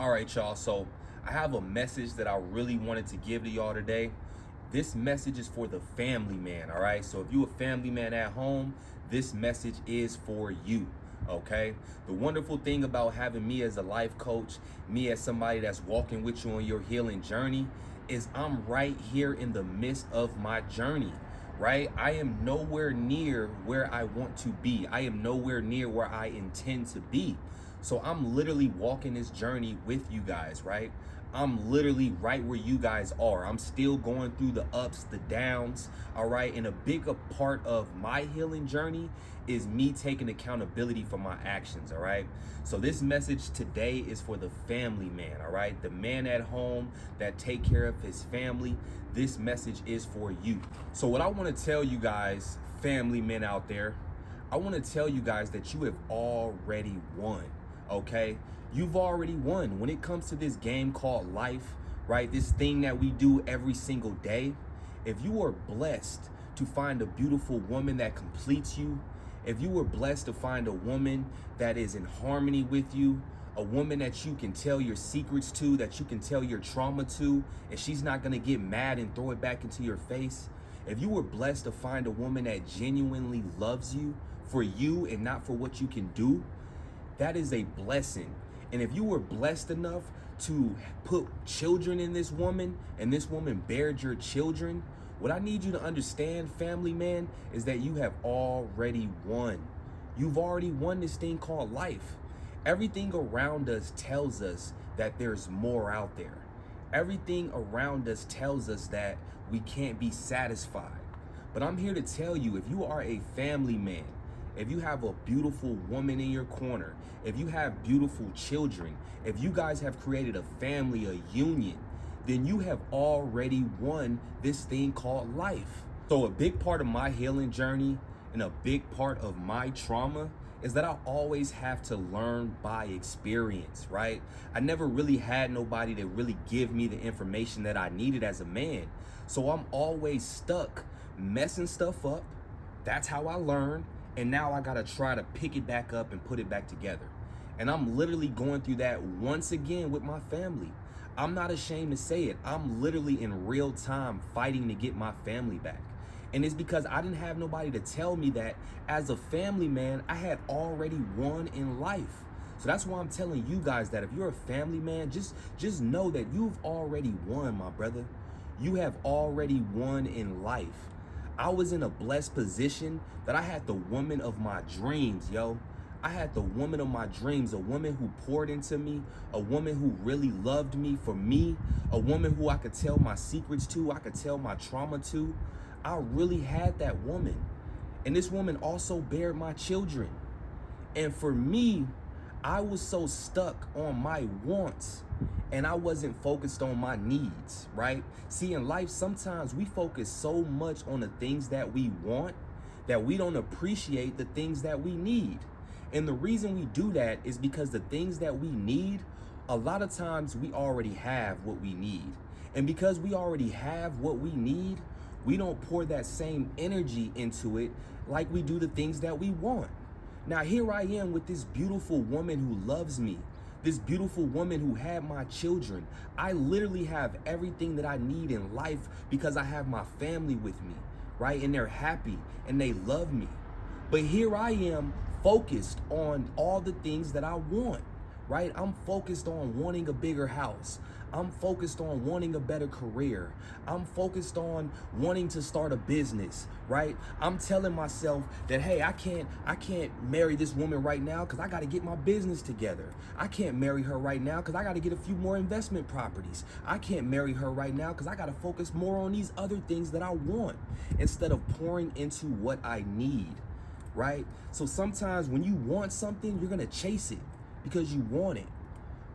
All right, y'all. So I have a message that I really wanted to give to y'all today. This message is for the family man. All right. So if you a family man at home, this message is for you. Okay. The wonderful thing about having me as a life coach, me as somebody that's walking with you on your healing journey, is I'm right here in the midst of my journey. Right? I am nowhere near where I want to be. I am nowhere near where I intend to be. So I'm literally walking this journey with you guys, right? I'm literally right where you guys are. I'm still going through the ups, the downs, all right? And a big part of my healing journey is me taking accountability for my actions, all right? So this message today is for the family man, all right? The man at home that take care of his family. This message is for you. So what I want to tell you guys, family men out there, I want to tell you guys that you have already won. Okay, you've already won when it comes to this game called life, right? This thing that we do every single day. If you are blessed to find a beautiful woman that completes you, if you were blessed to find a woman that is in harmony with you, a woman that you can tell your secrets to, that you can tell your trauma to, and she's not gonna get mad and throw it back into your face. If you were blessed to find a woman that genuinely loves you for you and not for what you can do, that is a blessing. And if you were blessed enough to put children in this woman and this woman bared your children, what I need you to understand, family man, is that you have already won. You've already won this thing called life. Everything around us tells us that there's more out there. Everything around us tells us that we can't be satisfied. But I'm here to tell you, if you are a family man, if you have a beautiful woman in your corner, if you have beautiful children, if you guys have created a family, a union, then you have already won this thing called life. So a big part of my healing journey and a big part of my trauma is that I always have to learn by experience, right? I never really had nobody to really give me the information that I needed as a man. So I'm always stuck messing stuff up. That's how I learn. And now I gotta try to pick it back up and put it back together. And I'm literally going through that once again with my family. I'm not ashamed to say it. I'm literally in real time fighting to get my family back. And it's because I didn't have nobody to tell me that as a family man, I had already won in life. So that's why I'm telling you guys that if you're a family man, just know that you've already won, my brother. You have already won in life. I was in a blessed position that I had the woman of my dreams, yo. I had the woman of my dreams, a woman who poured into me, a woman who really loved me for me, a woman who I could tell my secrets to, I could tell my trauma to. I really had that woman. And this woman also bared my children. And for me, I was so stuck on my wants and I wasn't focused on my needs, right? See, in life, sometimes we focus so much on the things that we want that we don't appreciate the things that we need. And the reason we do that is because the things that we need, a lot of times we already have what we need. And because we already have what we need, we don't pour that same energy into it like we do the things that we want. Now, here I am with this beautiful woman who loves me, this beautiful woman who had my children. I literally have everything that I need in life because I have my family with me, right? And they're happy and they love me. But here I am focused on all the things that I want, right? I'm focused on wanting a bigger house. I'm focused on wanting a better career. I'm focused on wanting to start a business, right? I'm telling myself that, hey, I can't marry this woman right now because I got to get my business together. I can't marry her right now because I got to get a few more investment properties. I can't marry her right now because I got to focus more on these other things that I want instead of pouring into what I need, right? So sometimes when you want something, you're going to chase it because you want it.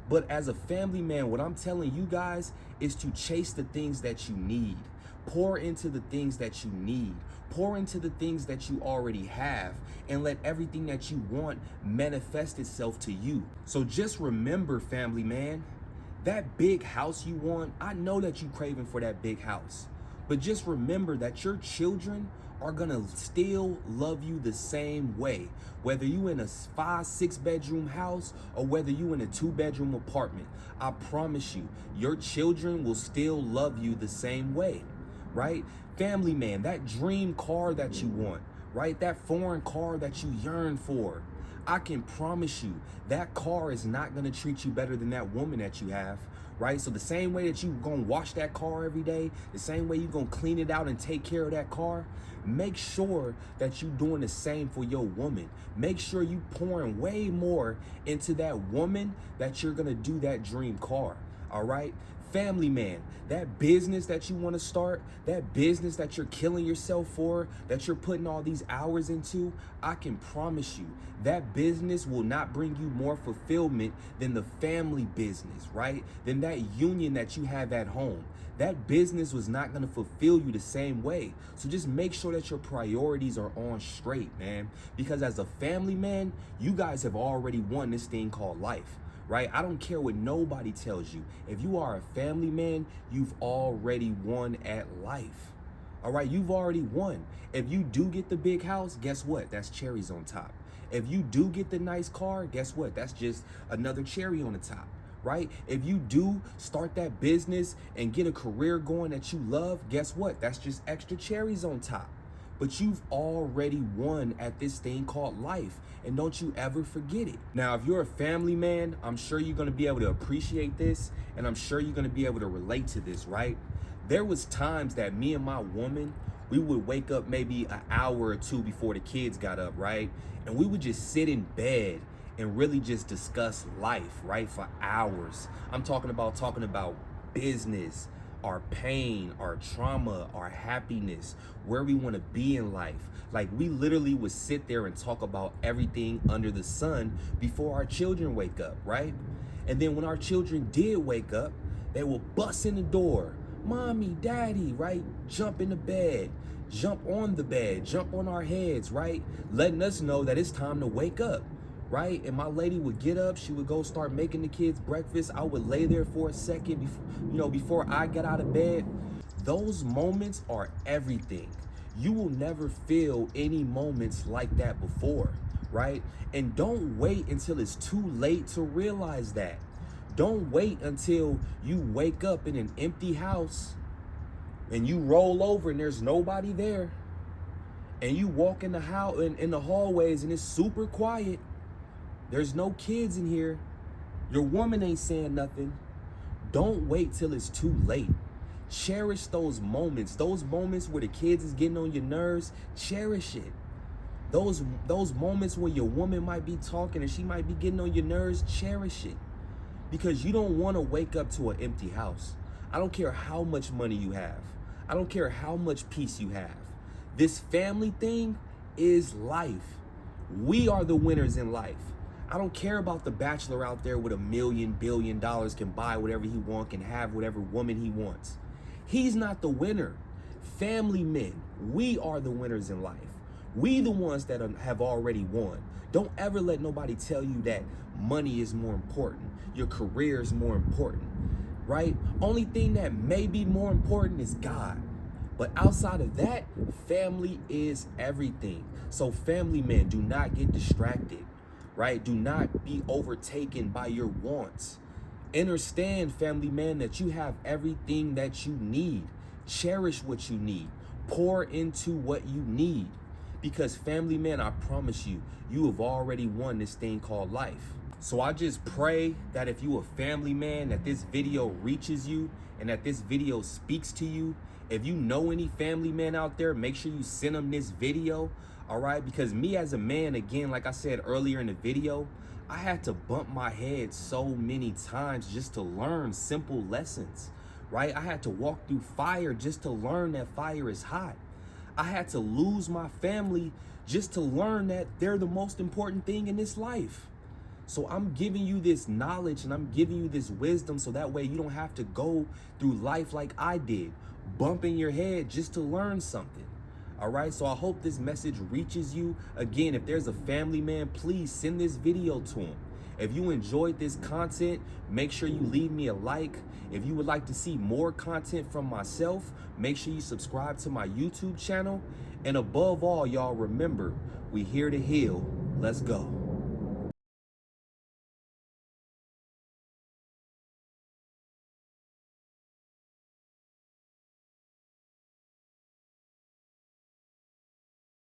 But as a family man, what I'm telling you guys is to chase the things that you need. Pour into the things that you need. Pour into the things that you already have and let everything that you want manifest itself to you. So just remember, family man, that big house you want, I know that you're craving for that big house. But just remember that your children are gonna still love you the same way, whether you in a 5-6 bedroom house or whether you in a 2-bedroom apartment. I promise you, your children will still love you the same way, right? Family man, that dream car that you want, right? That foreign car that you yearn for, I can promise you that car is not gonna treat you better than that woman that you have, right? So the same way that you gonna wash that car every day, the same way you gonna clean it out and take care of that car, make sure that you doing the same for your woman. Make sure you pouring way more into that woman that you're gonna do that dream car, all right? Family man, that business that you want to start, that business that you're killing yourself for, that you're putting all these hours into, I can promise you that business will not bring you more fulfillment than the family business, right? Than that union that you have at home. That business was not going to fulfill you the same way. So just make sure that your priorities are on straight, man. Because as a family man, you guys have already won this thing called life. Right? I don't care what nobody tells you. If you are a family man, you've already won at life. All right, you've already won. If you do get the big house, guess what? That's cherries on top. If you do get the nice car, guess what? That's just another cherry on the top, right? If you do start that business and get a career going that you love, guess what? That's just extra cherries on top. But you've already won at this thing called life, and don't you ever forget it. Now, if you're a family man, I'm sure you're gonna be able to appreciate this, and I'm sure you're gonna be able to relate to this, right? There was times that me and my woman, we would wake up maybe an hour or two before the kids got up, right? And we would just sit in bed and really just discuss life, right? For hours. I'm talking about business, our pain, our trauma, our happiness, where we want to be in life. Like, we literally would sit there and talk about everything under the sun before our children wake up, right? And then when our children did wake up, they will bust in the door. Mommy, daddy, right? Jump in the bed, jump on the bed, jump on our heads, right? Letting us know that it's time to wake up. Right? And my lady would get up, she would go start making the kids breakfast. I would lay there for a second before I got out of bed. Those moments are everything. You will never feel any moments like that before, right? And don't wait until it's too late to realize that. Don't wait until you wake up in an empty house and you roll over and there's nobody there. And you walk in the house in the hallways and it's super quiet. There's no kids in here. Your woman ain't saying nothing. Don't wait till it's too late. Cherish those moments where the kids is getting on your nerves. Cherish it. Those moments where your woman might be talking and she might be getting on your nerves. Cherish it. Because you don't want to wake up to an empty house. I don't care how much money you have. I don't care how much peace you have. This family thing is life. We are the winners in life. I don't care about the bachelor out there with $1 billion can buy whatever he wants, can have whatever woman he wants. He's not the winner. Family men, we are the winners in life. We the ones that have already won. Don't ever let nobody tell you that money is more important. Your career is more important, right? Only thing that may be more important is God. But outside of that, family is everything. So family men, do not get distracted. Right? Do not be overtaken by your wants. Understand, family man, that you have everything that you need. Cherish what you need. Pour into what you need. Because family man, I promise you, you have already won this thing called life. So I just pray that if you a family man, that this video reaches you and that this video speaks to you. If you know any family men out there, make sure you send them this video. All right, because me as a man, again, like I said earlier in the video, I had to bump my head so many times just to learn simple lessons, right? I had to walk through fire just to learn that fire is hot. I had to lose my family just to learn that they're the most important thing in this life. So I'm giving you this knowledge and I'm giving you this wisdom so that way you don't have to go through life like I did, bumping your head just to learn something. All right, so I hope this message reaches you. Again, if there's a family man, please send this video to him. If you enjoyed this content, make sure you leave me a like. If you would like to see more content from myself, make sure you subscribe to my YouTube channel. And above all, y'all remember, we here to heal. Let's go.